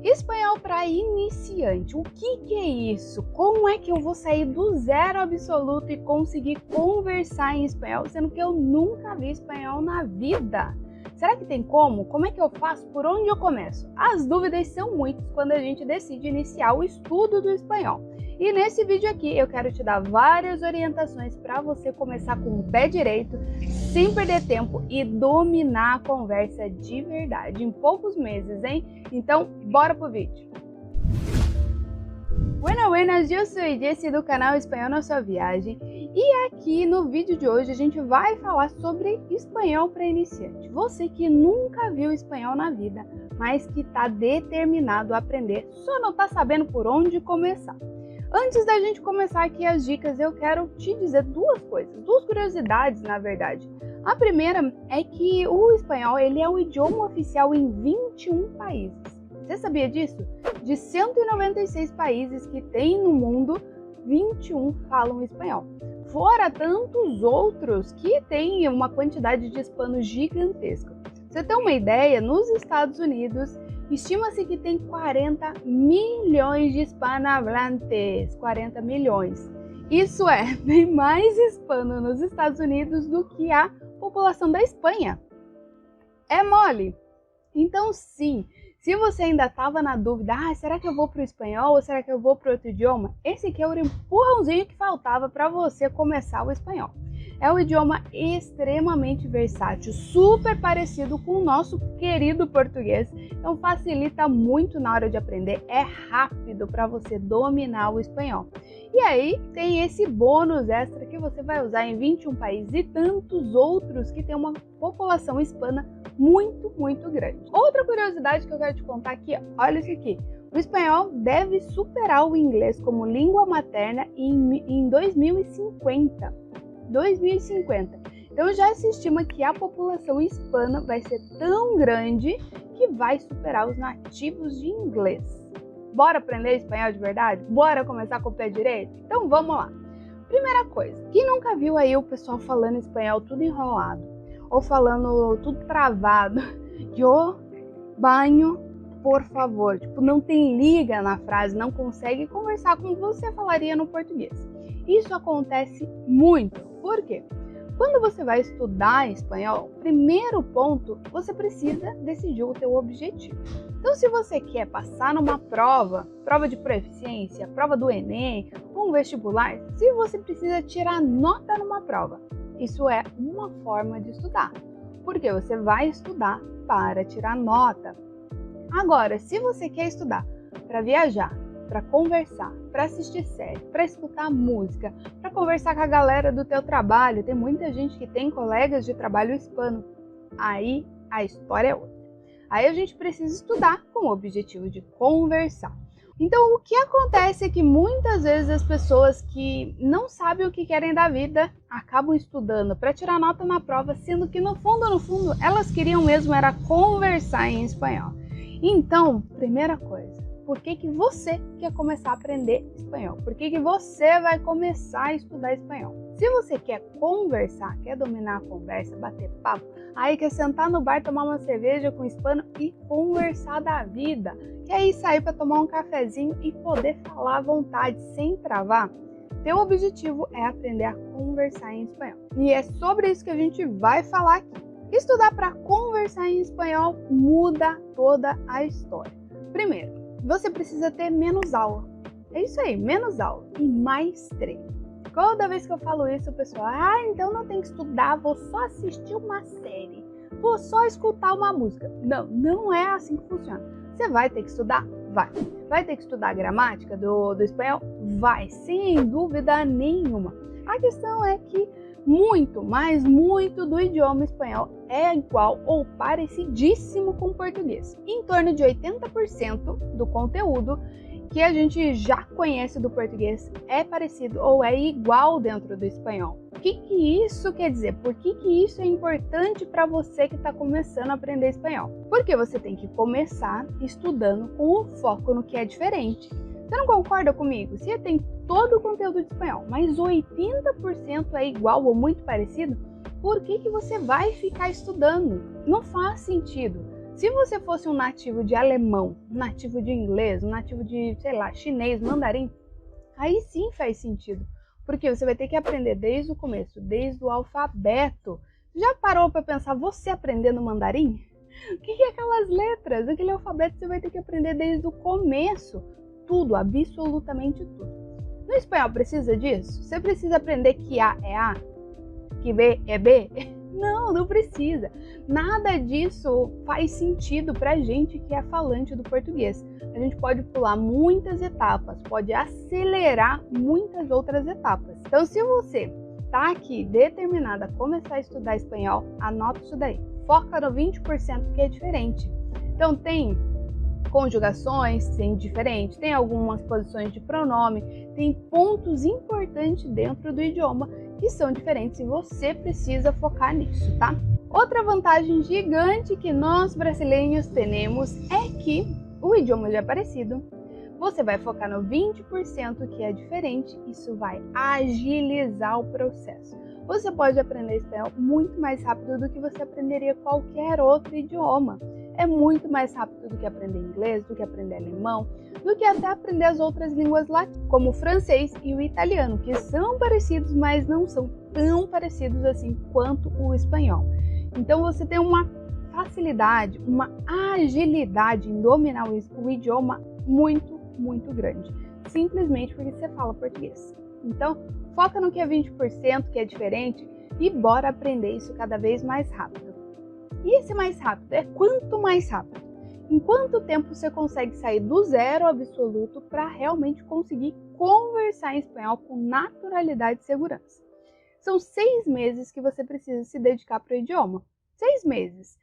Espanhol para iniciante, o que é isso? Como é que eu vou sair do zero absoluto e conseguir conversar em espanhol, sendo que eu nunca vi espanhol na vida? Será que tem como? Como é que eu faço? Por onde eu começo? As dúvidas são muitas quando a gente decide iniciar o estudo do espanhol. E nesse vídeo aqui eu quero te dar várias orientações para você começar com o pé direito, sem perder tempo e dominar a conversa de verdade em poucos meses, hein? Então, bora pro vídeo! Buenas, eu sou Jessie do canal Espanhol na Sua Viagem e aqui no vídeo de hoje a gente vai falar sobre espanhol para iniciante. Você que nunca viu espanhol na vida, mas que está determinado a aprender, só não está sabendo por onde começar. Antes da gente começar aqui as dicas, eu quero te dizer duas curiosidades na verdade. A primeira é que o espanhol ele é o idioma oficial em 21 países. Você sabia disso? De 196 países que tem no mundo, 21 falam espanhol. Fora tantos outros que têm uma quantidade de hispanos gigantesca. Pra você ter uma ideia, nos Estados Unidos, estima-se que tem 40 milhões de hispanohablantes. 40 milhões. Isso é, tem mais hispano nos Estados Unidos do que a população da Espanha. É mole? Então sim, se você ainda estava na dúvida, será que eu vou para o espanhol ou será que eu vou para outro idioma? Esse aqui é o empurrãozinho que faltava para você começar o espanhol. É um idioma extremamente versátil, super parecido com o nosso querido português, então facilita muito na hora de aprender, é rápido para você dominar o espanhol. E aí tem esse bônus extra que você vai usar em 21 países e tantos outros que tem uma população hispana muito grande. Outra curiosidade que eu quero te contar aqui, olha isso aqui. O espanhol deve superar o inglês como língua materna em 2050. Então já se estima que a população hispana vai ser tão grande que vai superar os nativos de inglês. Bora aprender espanhol de verdade? Bora começar com o pé direito? Então vamos lá! Primeira coisa, quem nunca viu aí o pessoal falando espanhol tudo enrolado? Ou falando tudo travado? Eu banho, por favor. Tipo, não tem liga na frase, não consegue conversar como você falaria no português. Isso acontece muito. Por quê? Quando você vai estudar espanhol, primeiro ponto, você precisa decidir o teu objetivo. Então, se você quer passar numa prova de proficiência, prova do Enem, um vestibular, se você precisa tirar nota numa prova, isso é uma forma de estudar, porque você vai estudar para tirar nota. Agora, se você quer estudar para viajar, para conversar, para assistir série, para escutar música, para conversar com a galera do teu trabalho, tem muita gente que tem colegas de trabalho hispano, aí a história é outra. Aí a gente precisa estudar com o objetivo de conversar. Então o que acontece é que muitas vezes as pessoas que não sabem o que querem da vida acabam estudando para tirar nota na prova, sendo que no fundo elas queriam mesmo era conversar em espanhol. Então, primeira coisa, por que você quer começar a aprender espanhol? Por que você vai começar a estudar espanhol? Se você quer conversar, quer dominar a conversa, bater papo, aí quer sentar no bar, tomar uma cerveja com hispano e conversar da vida, quer ir sair para tomar um cafezinho e poder falar à vontade, sem travar, teu objetivo é aprender a conversar em espanhol. E é sobre isso que a gente vai falar aqui. Estudar para conversar em espanhol muda toda a história. Primeiro, você precisa ter menos aula. É isso aí, menos aula e mais treino. Toda vez que eu falo isso, o pessoal, então não tem que estudar, vou só assistir uma série, vou só escutar uma música. Não é assim que funciona. Você vai ter que estudar? Vai. Vai ter que estudar a gramática do espanhol? Vai, sem dúvida nenhuma. A questão é que muito do idioma espanhol é igual ou parecidíssimo com o português. Em torno de 80% do conteúdo que a gente já conhece do português é parecido ou é igual dentro do espanhol. O que isso quer dizer? Por que isso é importante para você que está começando a aprender espanhol? Porque você tem que começar estudando com o foco no que é diferente. Você não concorda comigo? Se tem todo o conteúdo de espanhol, mas 80% é igual ou muito parecido, por que você vai ficar estudando? Não faz sentido. Se você fosse um nativo de alemão, um nativo de inglês, um nativo de, sei lá, chinês, mandarim, aí sim faz sentido, porque você vai ter que aprender desde o começo, desde o alfabeto. Já parou para pensar você aprendendo mandarim? O que é aquelas letras? Aquele alfabeto você vai ter que aprender desde o começo. Tudo, absolutamente tudo. No espanhol precisa disso? Você precisa aprender que A é A? Que B é B? Não, não precisa. Nada disso faz sentido pra gente que é falante do português. A gente pode pular muitas etapas, pode acelerar muitas outras etapas. Então, se você tá aqui determinada a começar a estudar espanhol, anota isso daí. Foca no 20% que é diferente. Então, tem conjugações, tem diferente, tem algumas posições de pronome, tem pontos importantes dentro do idioma que são diferentes e você precisa focar nisso, tá? Outra vantagem gigante que nós brasileiros temos é que o idioma já é parecido, você vai focar no 20% que é diferente, isso vai agilizar o processo. Você pode aprender espanhol muito mais rápido do que você aprenderia qualquer outro idioma. É muito mais rápido do que aprender inglês, do que aprender alemão, do que até aprender as outras línguas latinas, como o francês e o italiano, que são parecidos, mas não são tão parecidos assim quanto o espanhol. Então você tem uma facilidade, uma agilidade em dominar o idioma muito grande, simplesmente porque você fala português. Então, foca no que é 20%, que é diferente, e bora aprender isso cada vez mais rápido. E esse mais rápido é quanto mais rápido. Em quanto tempo você consegue sair do zero absoluto para realmente conseguir conversar em espanhol com naturalidade e segurança? São 6 meses que você precisa se dedicar para o idioma. 6 meses.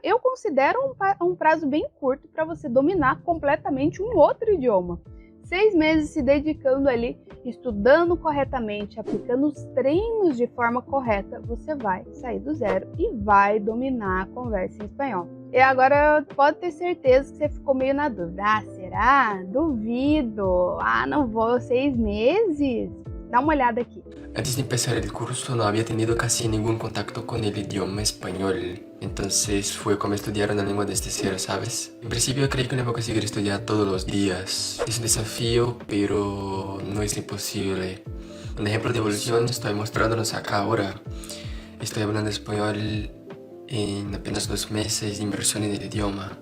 Eu considero um prazo bem curto para você dominar completamente um outro idioma. 6 meses se dedicando ali, estudando corretamente, aplicando os treinos de forma correta, você vai sair do zero e vai dominar a conversa em espanhol. E agora pode ter certeza que você ficou meio na dúvida. Ah, será? Duvido. Ah, não vou 6 meses? Dá uma olhada aqui. Antes de empezar el curso no había tenido casi ningún contacto con el idioma español, entonces fue como estudiar una lengua desde cero, ¿sabes? En principio creí que no iba a conseguir estudiar todos los días. Es un desafío, pero no es imposible. Un ejemplo de evolución estoy mostrándonos acá ahora. Estoy hablando español en apenas 2 meses de inversión en el idioma.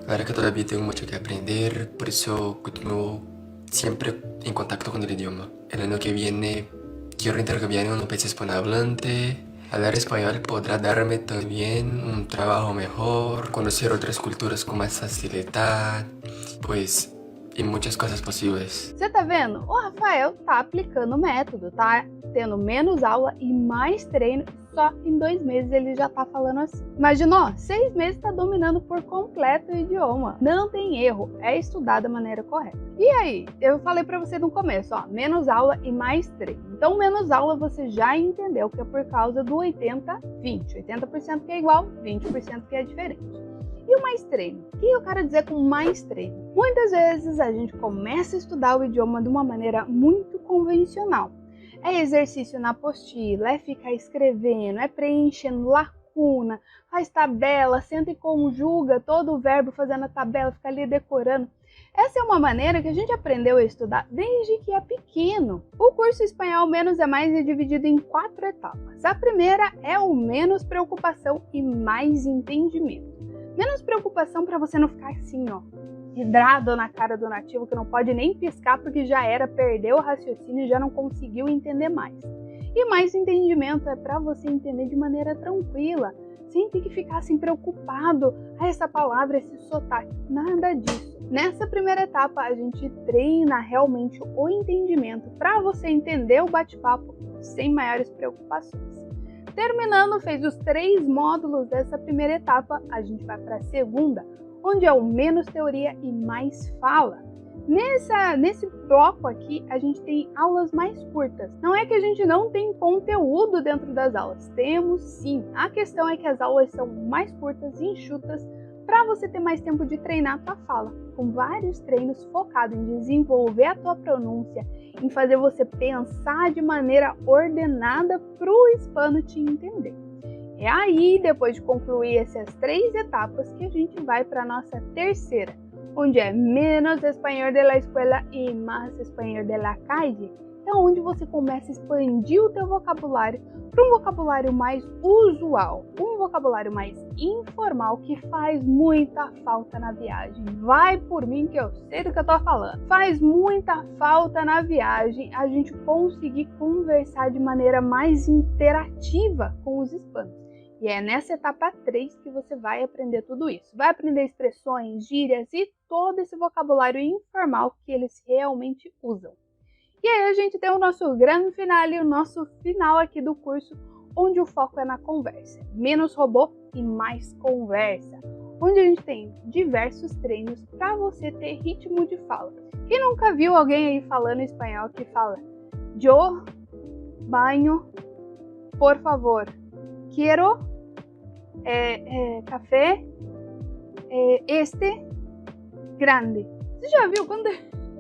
Claro que todavía tengo mucho que aprender, por eso continúo siempre en contacto con el idioma. El año que viene quiero intercambiar en un país hispanohablante. Hablar español podrá darme también un trabajo mejor, conocer otras culturas con más facilidad, pues, e muitas coisas possíveis. Você tá vendo? O Rafael tá aplicando o método, tá tendo menos aula e mais treino, só em 2 meses ele já tá falando assim. Imaginou? 6 meses tá dominando por completo o idioma. Não tem erro, é estudar da maneira correta. E aí, eu falei pra você no começo, ó, menos aula e mais treino. Então, menos aula você já entendeu que é por causa do 80-20. 80% que é igual, 20% que é diferente. E o mais treino? O que eu quero dizer com mais treino? Muitas vezes a gente começa a estudar o idioma de uma maneira muito convencional. É exercício na apostila, é ficar escrevendo, é preenchendo lacuna, faz tabela, senta e conjuga todo o verbo fazendo a tabela, fica ali decorando. Essa é uma maneira que a gente aprendeu a estudar desde que é pequeno. O curso Espanhol Menos é Mais é dividido em 4 etapas. A primeira é o menos preocupação e mais entendimento. Menos preocupação para você não ficar assim, ó, vidrado na cara do nativo que não pode nem piscar porque já era, perdeu o raciocínio e já não conseguiu entender mais. E mais entendimento é para você entender de maneira tranquila, sem ter que ficar assim preocupado, essa palavra, esse sotaque, nada disso. Nessa primeira etapa a gente treina realmente o entendimento para você entender o bate-papo sem maiores preocupações. Terminando, fez os 3 módulos dessa primeira etapa, a gente vai para a segunda, onde é o menos teoria e mais fala. Nesse bloco aqui, a gente tem aulas mais curtas. Não é que a gente não tem conteúdo dentro das aulas, temos sim. A questão é que as aulas são mais curtas e enxutas para você ter mais tempo de treinar a tua fala, com vários treinos focados em desenvolver a tua pronúncia, em fazer você pensar de maneira ordenada para o hispano te entender. É aí, depois de concluir essas 3 etapas, que a gente vai para a nossa terceira, onde é menos espanhol de la escuela e mais espanhol de la calle. É onde você começa a expandir o teu vocabulário para um vocabulário mais usual, um vocabulário mais informal que faz muita falta na viagem. Vai por mim que eu sei do que eu tô falando. Faz muita falta na viagem a gente conseguir conversar de maneira mais interativa com os hispanos. E é nessa etapa 3 que você vai aprender tudo isso. Vai aprender expressões, gírias e todo esse vocabulário informal que eles realmente usam. E aí a gente tem o nosso grande finale, o nosso final aqui do curso, onde o foco é na conversa. Menos robô e mais conversa. Onde a gente tem diversos treinos para você ter ritmo de fala. Quem nunca viu alguém aí falando espanhol que fala yo, banho, por favor, quiero, café, este, grande. Você já viu quando a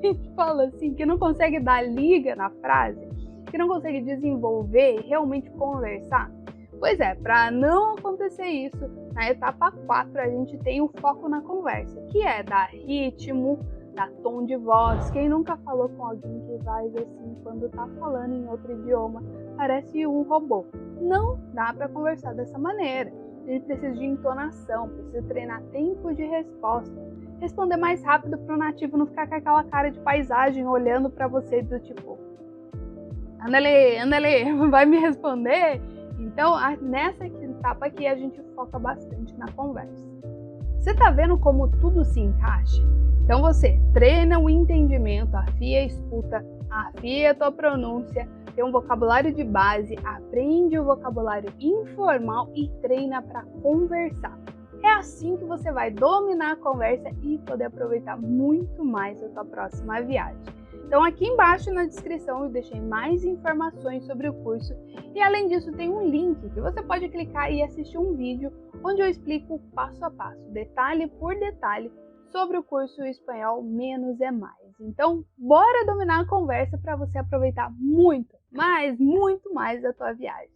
gente fala assim, que não consegue dar liga na frase, que não consegue desenvolver e realmente conversar? Pois é, para não acontecer isso, na etapa 4 a gente tem o foco na conversa, que é dar ritmo, dar tom de voz. Quem nunca falou com alguém que vai assim, quando tá falando em outro idioma, parece um robô? Não dá para conversar dessa maneira. A gente precisa de entonação, precisa treinar tempo de resposta. Responder mais rápido para o nativo não ficar com aquela cara de paisagem olhando para você do tipo, andale, vai me responder? Então, nessa etapa aqui a gente foca bastante na conversa. Você tá vendo como tudo se encaixa? Então você treina o entendimento, afia a escuta, afia a tua pronúncia, tem um vocabulário de base, aprende o vocabulário informal e treina para conversar. É assim que você vai dominar a conversa e poder aproveitar muito mais a tua próxima viagem. Então aqui embaixo na descrição eu deixei mais informações sobre o curso e além disso tem um link que você pode clicar e assistir um vídeo onde eu explico passo a passo, detalhe por detalhe, sobre o curso Espanhol Menos é Mais. Então bora dominar a conversa para você aproveitar muito, mas muito mais a tua viagem.